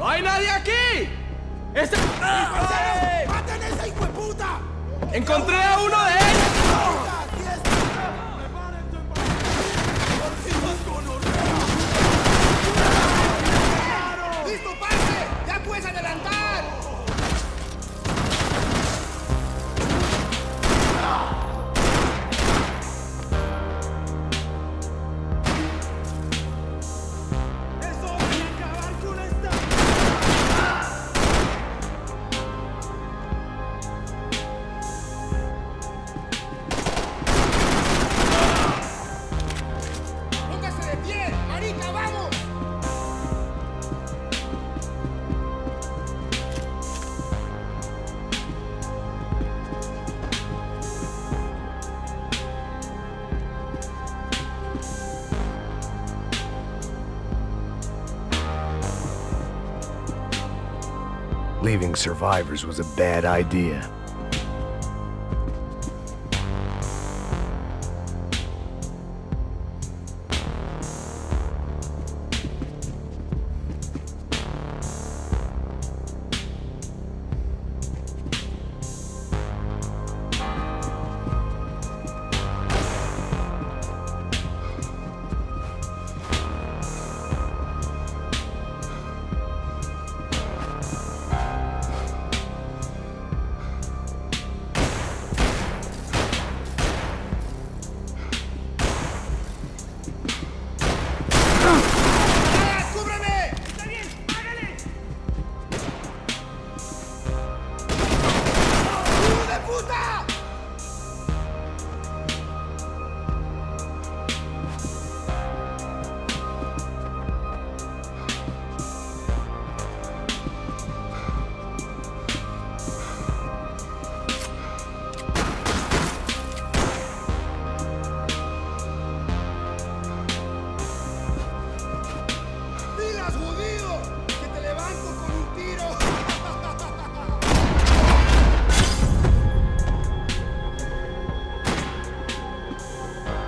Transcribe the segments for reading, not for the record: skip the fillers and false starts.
¡No hay nadie aquí! ¡Ese... ¡Marcelo! ¡Maten a ese hijo de puta! ¡Encontré a uno de ellos! ¡Listo, pase! ¡Ya puedes adelantar! Leaving survivors was a bad idea.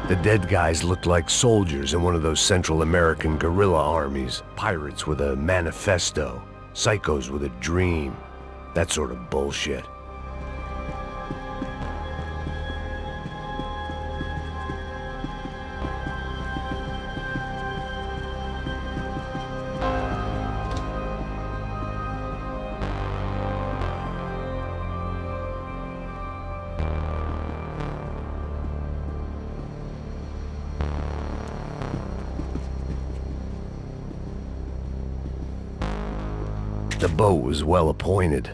The dead guys looked like soldiers in one of those Central American guerrilla armies. Pirates with a manifesto. Psychos with a dream. That sort of bullshit. The boat was well appointed.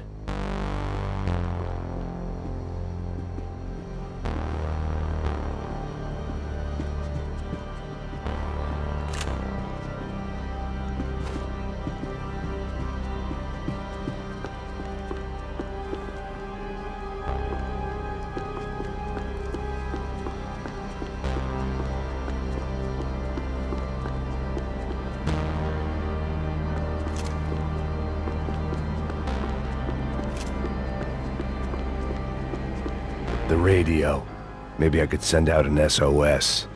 The radio. Maybe I could send out an SOS.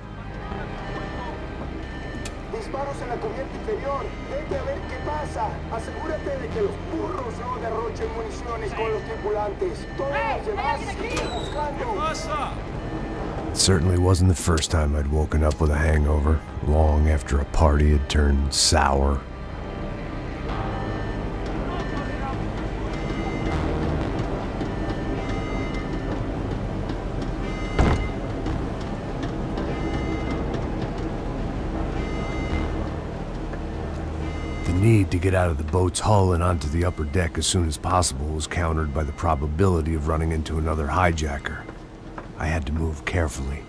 Disparos en la cubierta inferior. Vete a ver qué pasa. Asegúrate de que los burros no derrochen municiones con los tripulantes. Todos los demás siguen buscando. It certainly wasn't the first time I'd woken up with a hangover, long after a party had turned sour. The need to get out of the boat's hull and onto the upper deck as soon as possible was countered by the probability of running into another hijacker. I had to move carefully.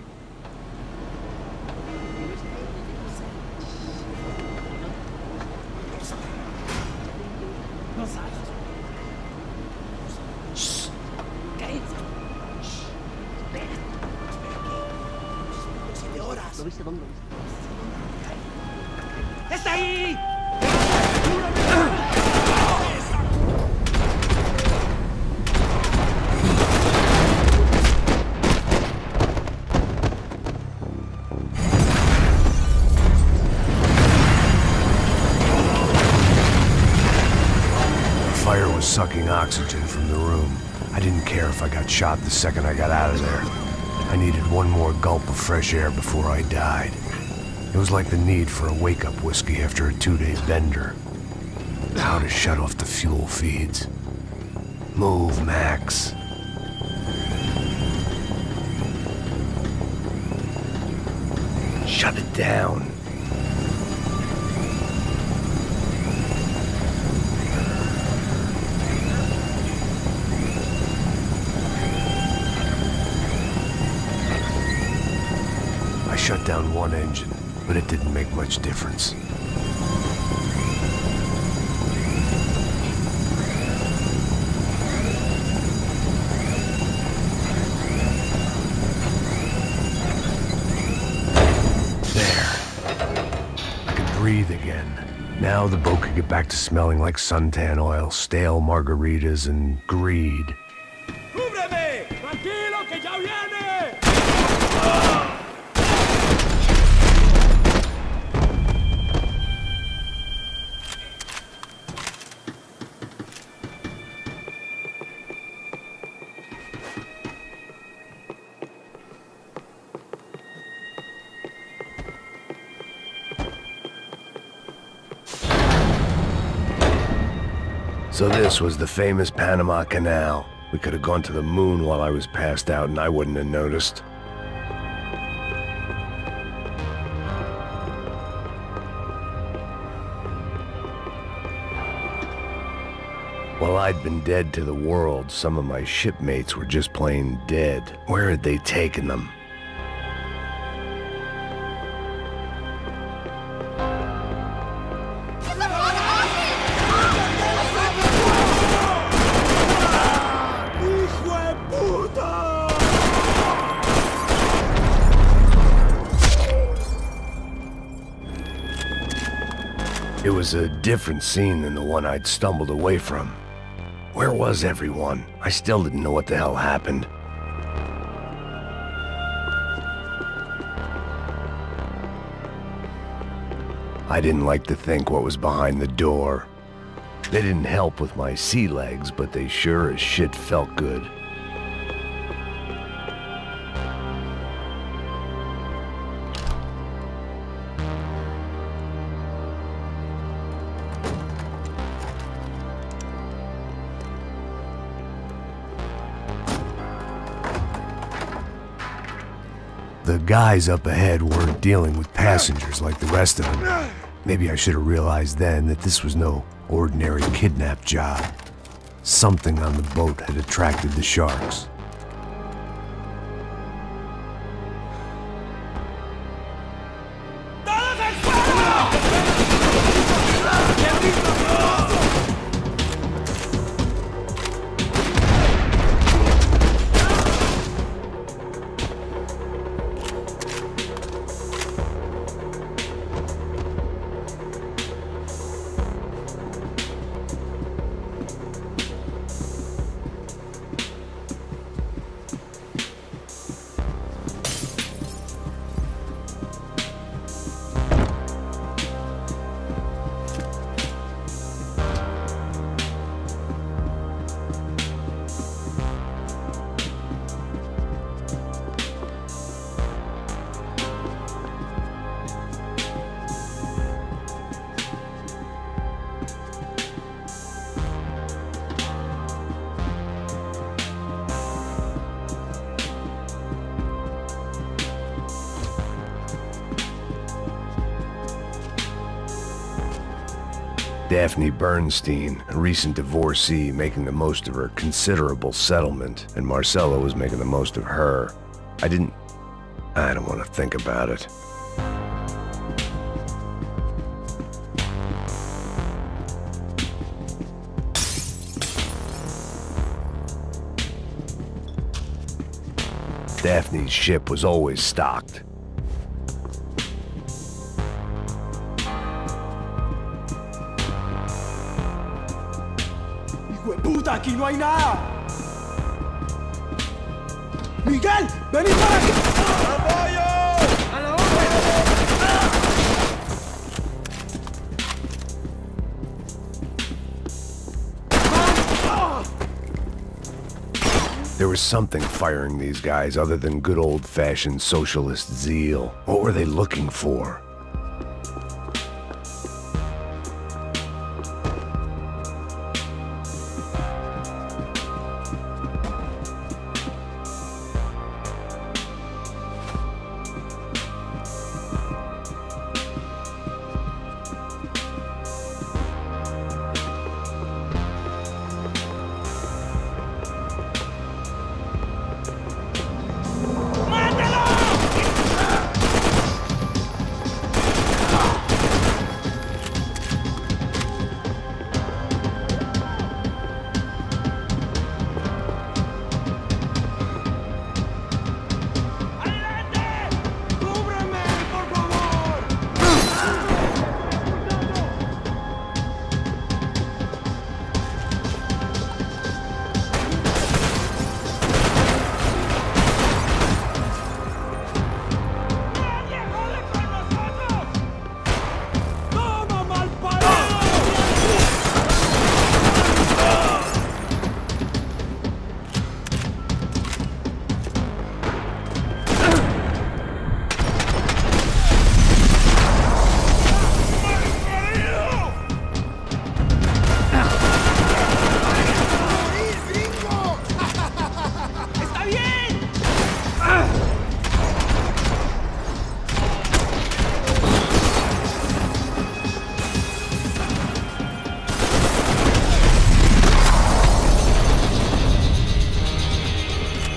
¡Está ahí! sucking oxygen from the room. I didn't care if I got shot the second I got out of there. I needed one more gulp of fresh air before I died. It was like the need for a wake-up whiskey after a 2-day bender. How to shut off the fuel feeds. Move, Max. Shut it down. I shut down one engine, but it didn't make much difference. Breathe again. Now the boat could get back to smelling like suntan oil, stale margaritas, and greed. ¡Cúbreme! ¡Tranquilo, que ya viene! So this was the famous Panama Canal. We could have gone to the moon while I was passed out and I wouldn't have noticed. While I'd been dead to the world, some of my shipmates were just plain dead. Where had they taken them? It was a different scene than the one I'd stumbled away from. Where was everyone? I still didn't know what the hell happened. I didn't like to think what was behind the door. They didn't help with my sea legs, but they sure as shit felt good. The guys up ahead weren't dealing with passengers like the rest of them. Maybe I should have realized then that this was no ordinary kidnap job. Something on the boat had attracted the sharks. Daphne Burstein, a recent divorcee, making the most of her considerable settlement, and Marcelo was making the most of her. I don't want to think about it. Daphne's ship was always stocked. ¡Puta, aquí no hay nada! ¡Miguel! ¡Vení para aquí! ¡Apoyo! ¡A la orden! was something firing these guys other than good old-fashioned socialist zeal. What were they looking for?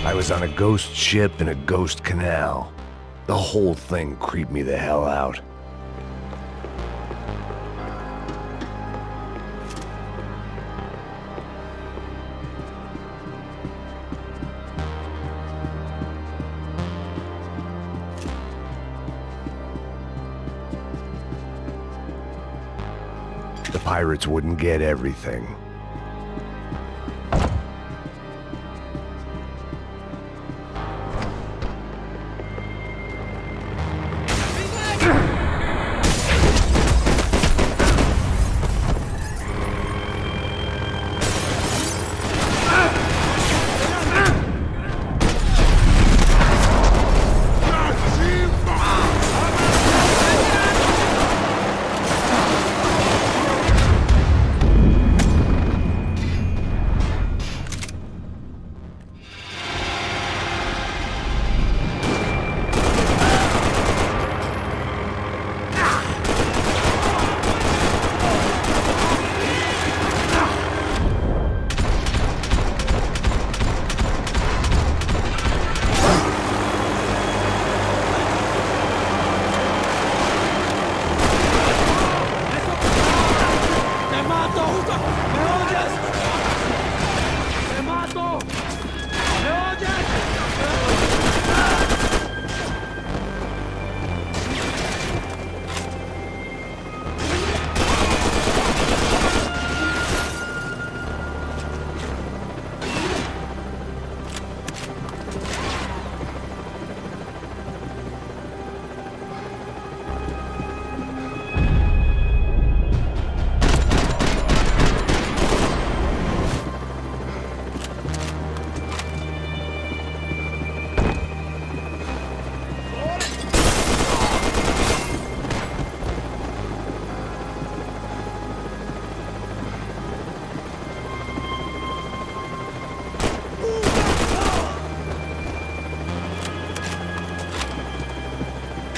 I was on a ghost ship in a ghost canal. The whole thing creeped me the hell out. The pirates wouldn't get everything.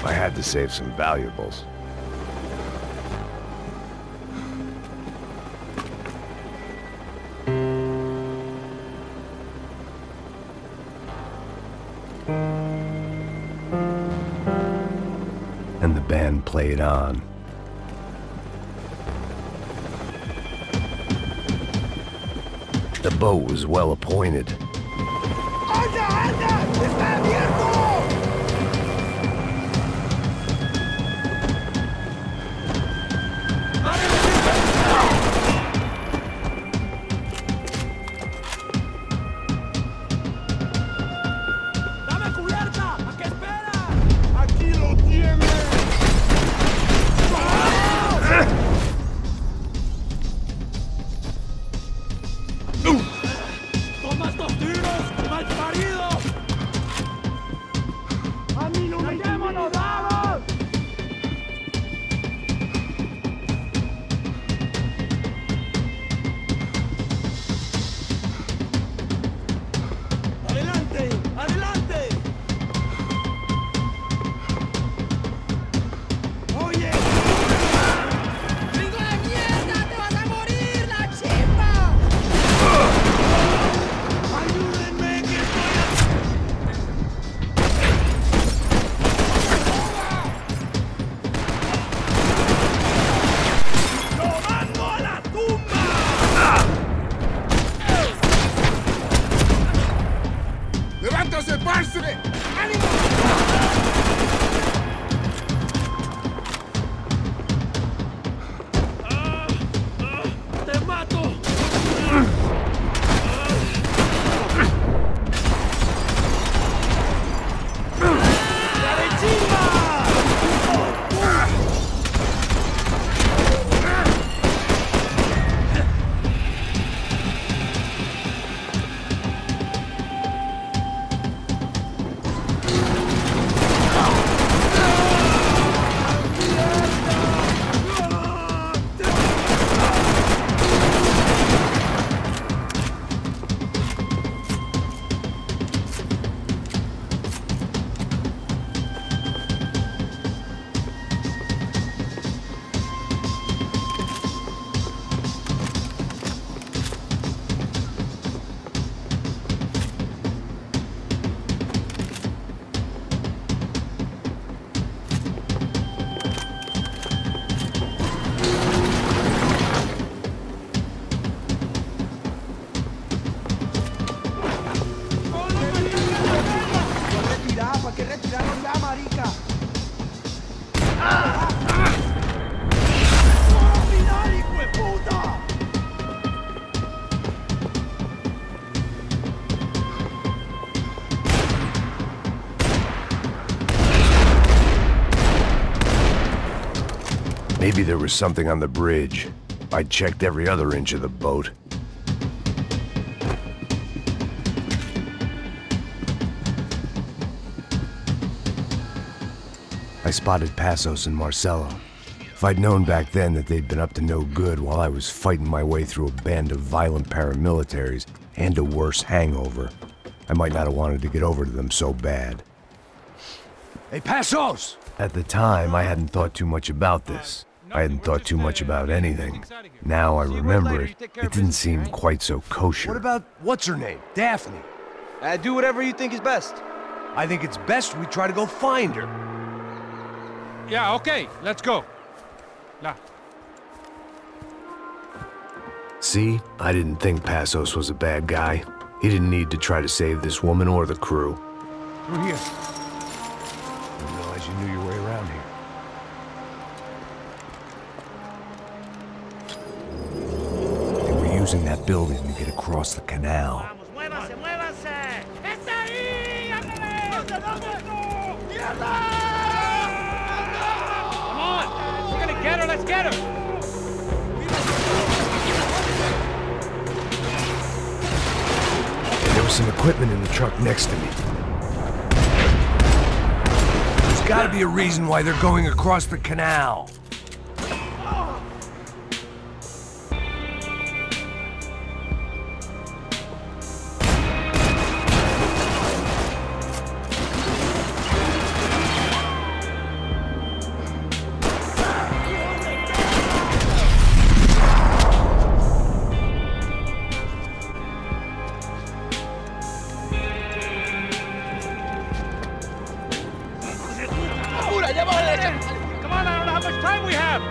I had to save some valuables. And the band played on. The boat was well appointed. ¡Anda, anda! ¡Está abierto! ¡Dame cubierta! ¿A qué esperas? ¡Aquí lo tienes! ¡Toma estos Maybe there was something on the bridge. I checked every other inch of the boat. I spotted Passos and Marcelo. If I'd known back then that they'd been up to no good while I was fighting my way through a band of violent paramilitaries and a worse hangover, I might not have wanted to get over to them so bad. Hey, Passos! At the time, I hadn't thought too much about this. I hadn't thought too much about anything. Now I remember it, it didn't seem quite so kosher. What about, what's her name? Daphne? Do whatever you think is best. I think it's best we try to go find her. Yeah, okay, let's go. Nah. See? I didn't think Passos was a bad guy. He didn't need to try to save this woman or the crew. Through here. Didn't realize you knew your way around here. They were using that building to get across the canal. ¡Muévanse, muévanse! ¡Está ahí! ¡Ándale! Come on! We're gonna get her, let's get her! There was some equipment in the truck next to me. There's gotta be a reason why they're going across the canal. Come on, I don't know how much time we have!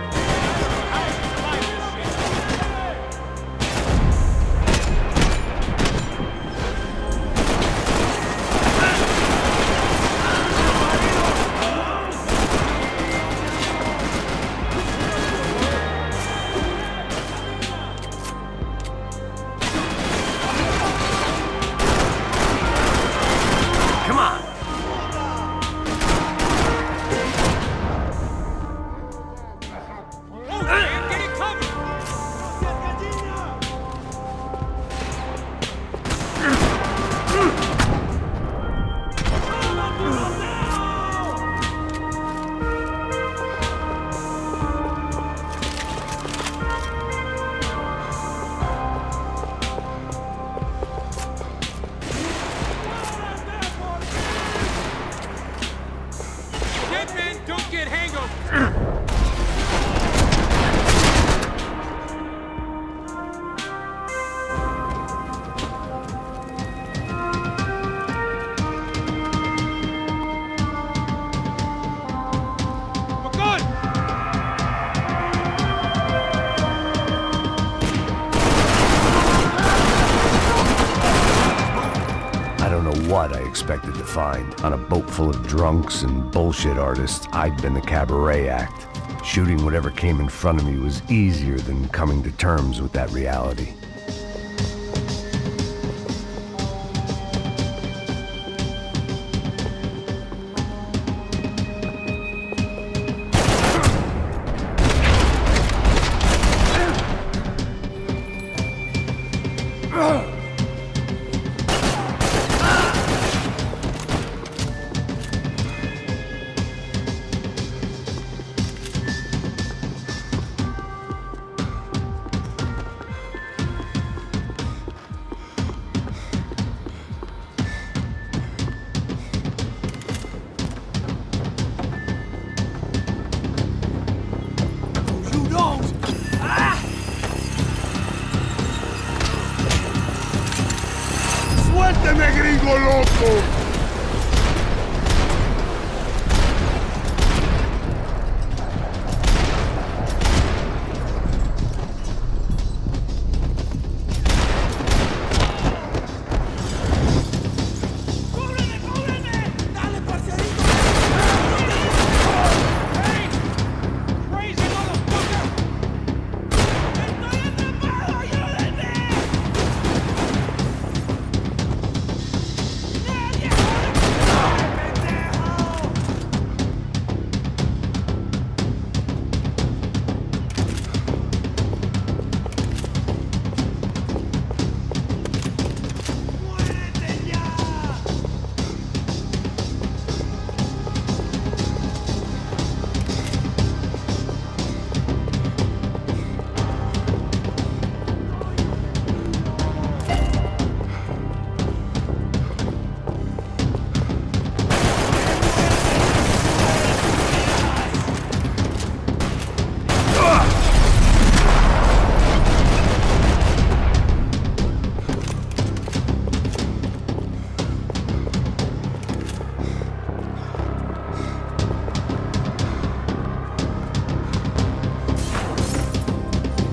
What I expected to find. On a boat full of drunks and bullshit artists, I'd been the cabaret act. Shooting whatever came in front of me was easier than coming to terms with that reality.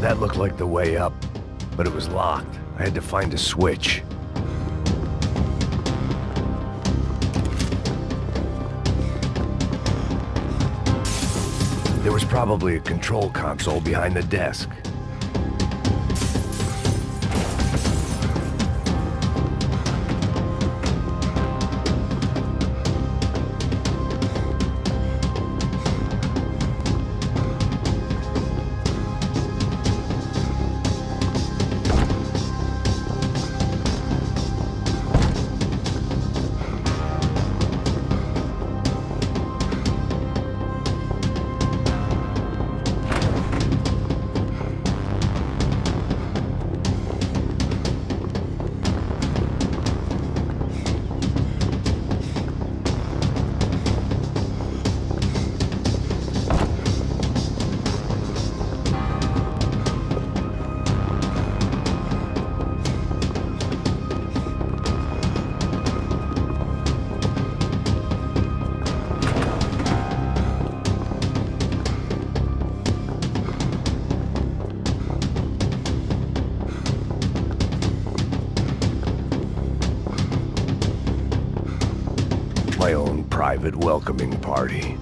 That looked like the way up, but it was locked. I had to find a switch. There was probably a control console behind the desk. My own private welcoming party.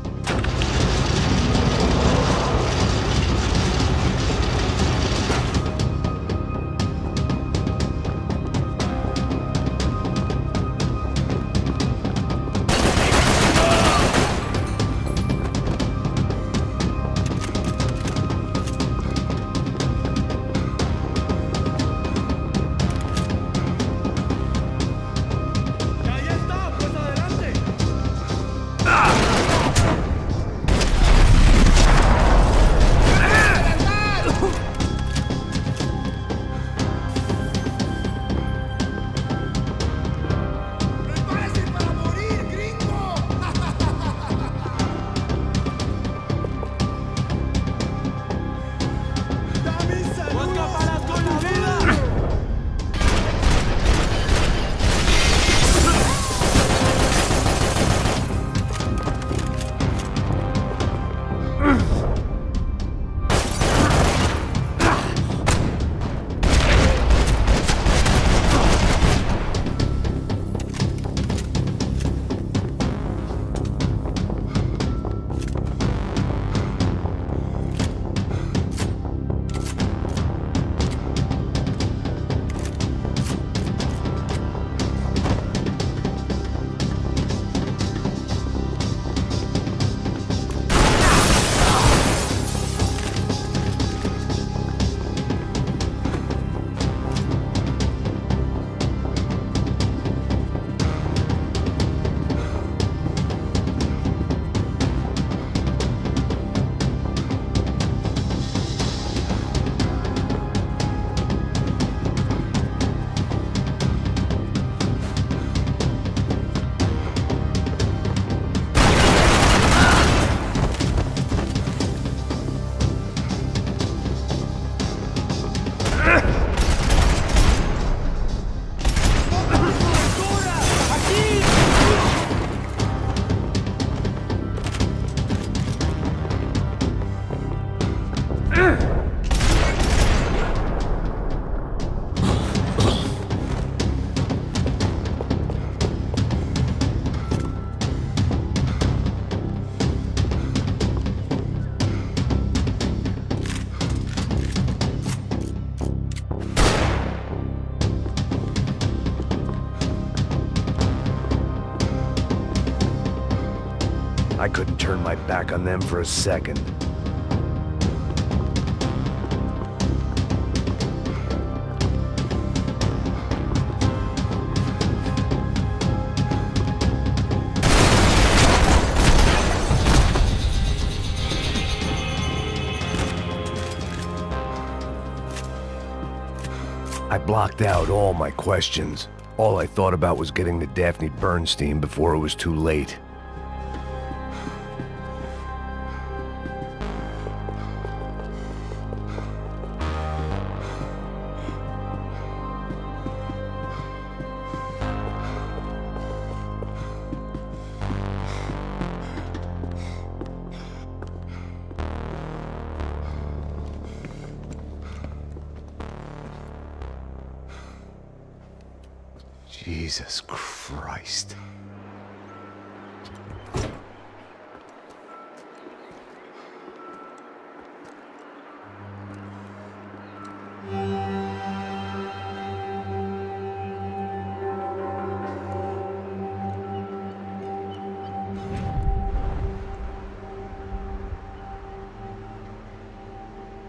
I couldn't turn my back on them for a second. I blocked out all my questions. All I thought about was getting to Daphne Burstein before it was too late. Jesus Christ.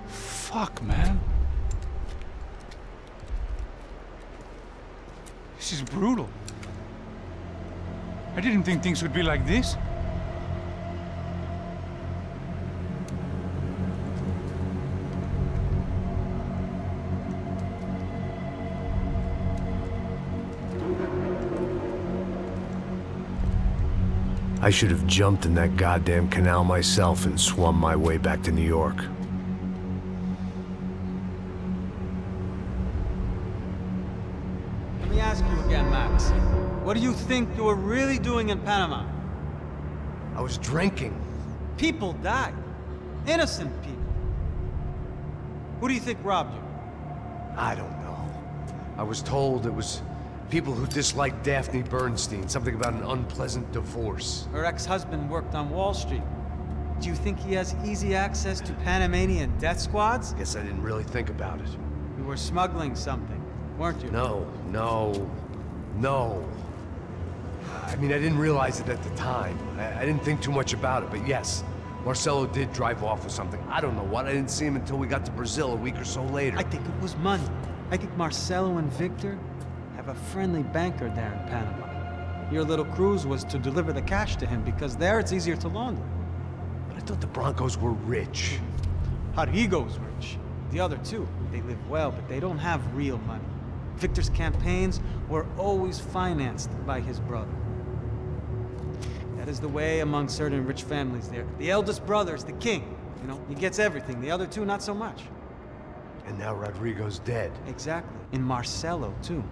Fuck, man. This is brutal. I didn't think things would be like this. I should have jumped in that goddamn canal myself and swum my way back to New York. Let me ask you again, Max. What do you think you were really doing in Panama? I was drinking. People died. Innocent people. Who do you think robbed you? I don't know. I was told it was people who disliked Daphne Burstein, something about an unpleasant divorce. Her ex-husband worked on Wall Street. Do you think he has easy access to Panamanian death squads? Guess I didn't really think about it. You were smuggling something, weren't you? No. I mean, I didn't realize it at the time. I didn't think too much about it, but yes, Marcelo did drive off with something. I don't know what. I didn't see him until we got to Brazil a week or so later. I think it was money. I think Marcelo and Victor have a friendly banker there in Panama. Your little cruise was to deliver the cash to him because there it's easier to launder. But I thought the Broncos were rich. Rodrigo's rich. The other two, they live well, but they don't have real money. Victor's campaigns were always financed by his brother. That is the way among certain rich families there. The eldest brother is the king. You know, he gets everything. The other two, not so much. And now Rodrigo's dead. Exactly. And Marcelo, too.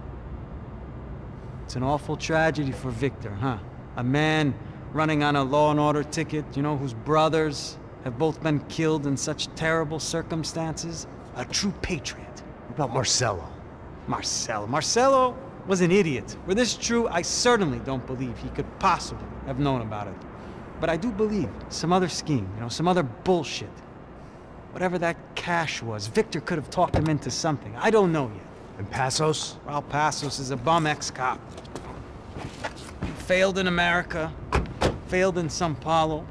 It's an awful tragedy for Victor, huh? A man running on a law and order ticket, you know, whose brothers have both been killed in such terrible circumstances. A true patriot. What about Marcelo? Marcelo was an idiot. Were this true, I certainly don't believe he could possibly have known about it. But I do believe some other scheme, you know, some other bullshit. Whatever that cash was, Victor could have talked him into something. I don't know yet. And Passos? Raul Passos is a bum ex-cop. He failed in America, failed in Sao Paulo.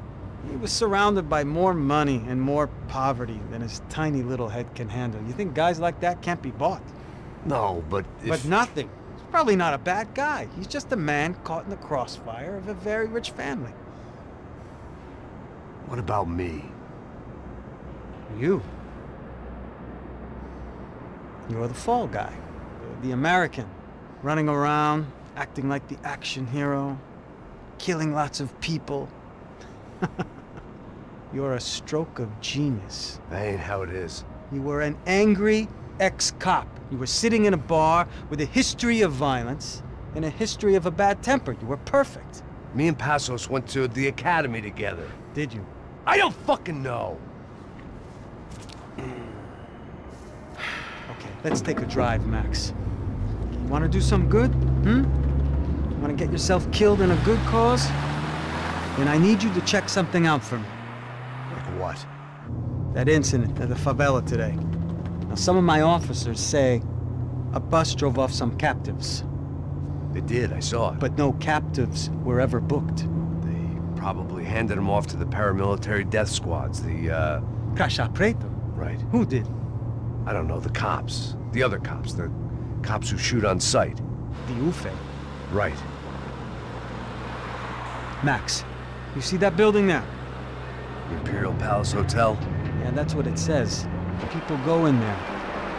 He was surrounded by more money and more poverty than his tiny little head can handle. You think guys like that can't be bought? No, but But nothing. He's probably not a bad guy. He's just a man caught in the crossfire of a very rich family. What about me? You. You're the fall guy. The American. Running around, acting like the action hero. Killing lots of people. You're a stroke of genius. That ain't how it is. You were an angry ex-cop. You were sitting in a bar with a history of violence and a history of a bad temper. You were perfect. Me and Passos went to the academy together. Did you? I don't fucking know. Okay, let's take a drive, Max. You want to do some good? You want to get yourself killed in a good cause? Then I need you to check something out for me. Like what? That incident at the favela today. Now, some of my officers say a bus drove off some captives. They did, I saw it. But no captives were ever booked. They probably handed them off to the paramilitary death squads, the, Caixa Preto? Right. Who did? I don't know, the cops. The other cops, the cops who shoot on sight. The UFE. Right. Max, you see that building there? The Imperial Palace Hotel? Yeah, that's what it says. People go in there,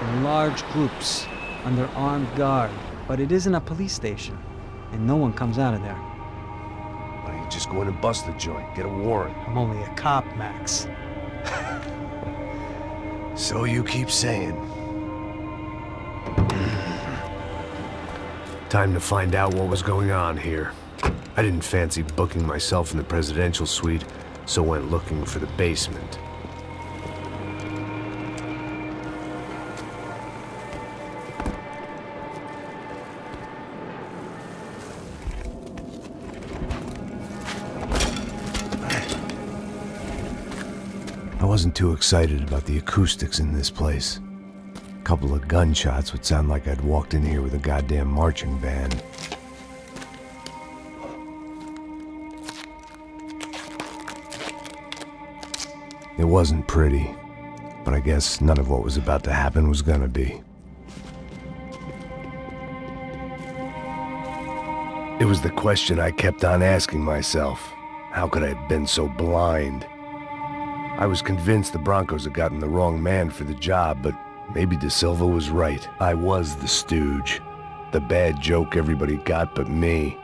in large groups, under armed guard. But it isn't a police station, and no one comes out of there. Why don't you just go in and bust the joint, get a warrant? I'm only a cop, Max. So you keep saying. Time to find out what was going on here. I didn't fancy booking myself in the presidential suite, so went looking for the basement. I wasn't too excited about the acoustics in this place. A couple of gunshots would sound like I'd walked in here with a goddamn marching band. It wasn't pretty, but I guess none of what was about to happen was gonna be. It was the question I kept on asking myself. How could I have been so blind? I was convinced the Broncos had gotten the wrong man for the job, but maybe De Silva was right. I was the stooge. The bad joke everybody got but me.